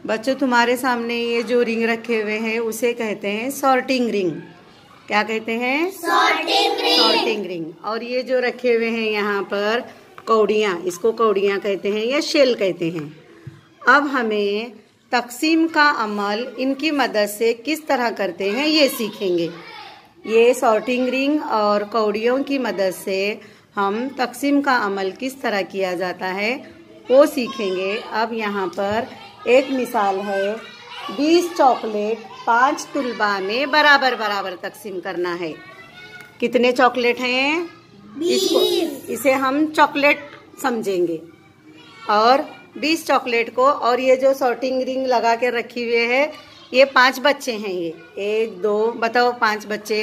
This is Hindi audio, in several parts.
बच्चों तुम्हारे सामने ये जो रिंग रखे हुए हैं उसे कहते हैं सॉर्टिंग रिंग। क्या कहते हैं? Sorting ring. और ये जो रखे हुए हैं यहाँ पर कौड़ियाँ, इसको कौड़ियाँ कहते हैं या शेल कहते हैं। अब हमें तकसीम का अमल इनकी मदद से किस तरह करते हैं ये सीखेंगे। ये सॉर्टिंग रिंग और कौड़ियों की मदद से हम तकसीम का अमल किस तरह किया जाता है वो सीखेंगे। अब यहाँ पर एक मिसाल है, 20 चॉकलेट 5 तुलबा में बराबर बराबर तकसीम करना है। कितने चॉकलेट हैं? 20। इसे हम चॉकलेट समझेंगे और 20 चॉकलेट को, और ये जो सॉर्टिंग रिंग लगा के रखी हुए है ये 5 बच्चे हैं। ये 1 2 बताओ 5 बच्चे,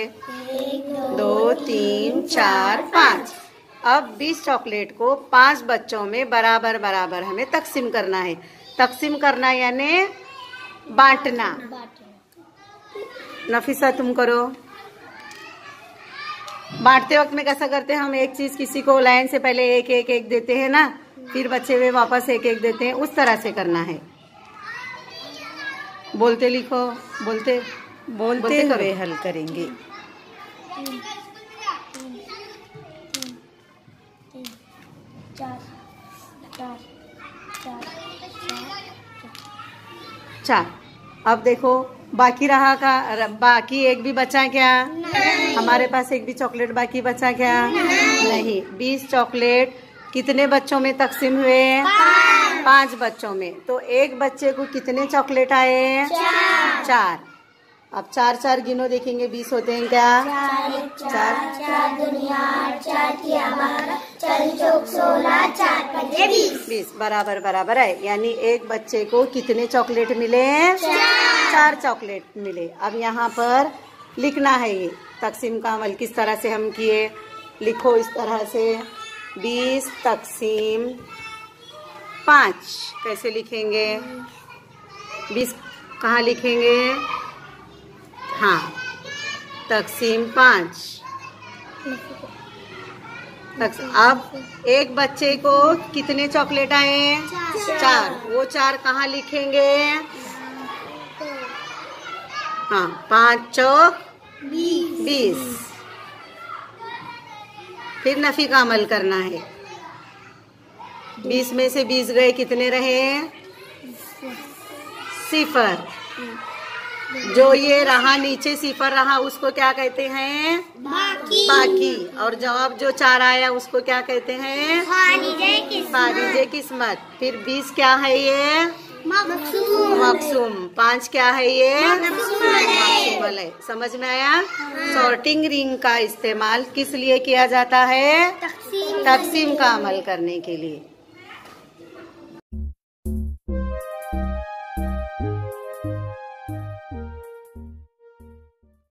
1 2 3 4 5। अब 20 चॉकलेट को 5 बच्चों में बराबर बराबर हमें तकसीम करना है। तकसीम करना यानी बांटना। नफीसा तुम करो। बांटते वक्त में कैसा करते हैं हम? एक चीज किसी को लाइन से पहले एक एक एक देते हैं ना, फिर बच्चे वे वापस एक एक देते हैं, उस तरह से करना है। बोलते लिखो, बोलते हुए हल करेंगे। चार। अब देखो बाकी रहा का, बाकी एक भी बचा क्या? हमारे पास एक भी चॉकलेट बाकी बचा क्या? नहीं। 20 चॉकलेट कितने बच्चों में तकसीम हुए? 5 बच्चों में। तो एक बच्चे को कितने चॉकलेट आए? 4। अब 4 4 गिनो, देखेंगे 20 होते हैं क्या? 4 दुनिया 4 किया 12 4 चौक 16 4 पंजे 20 बराबर बराबर है। यानी एक बच्चे को कितने चॉकलेट मिले? 4 चॉकलेट मिले। अब यहाँ पर लिखना है ये तकसीम का अमल किस तरह से हम किए। लिखो इस तरह से, 20 तकसीम 5। कैसे लिखेंगे? 20 कहाँ लिखेंगे? हाँ, तकसीम 5। अब एक बच्चे को कितने चॉकलेट आए? 4। वो 4 कहाँ लिखेंगे? हाँ, 5 चौक 20। फिर नफी का अमल करना है। 20 में से 20 गए, कितने रहे? 0। जो ये रहा नीचे 0 रहा उसको क्या कहते हैं? बाकी। और जवाब जो 4 आया उसको क्या कहते हैं? फारिजे किस्मत। फिर 20 क्या है ये? मकसूम। 5 क्या है ये? मकसूम है। समझ में आया? सॉर्टिंग रिंग का इस्तेमाल किस लिए किया जाता है? तकसीम का अमल करने के लिए।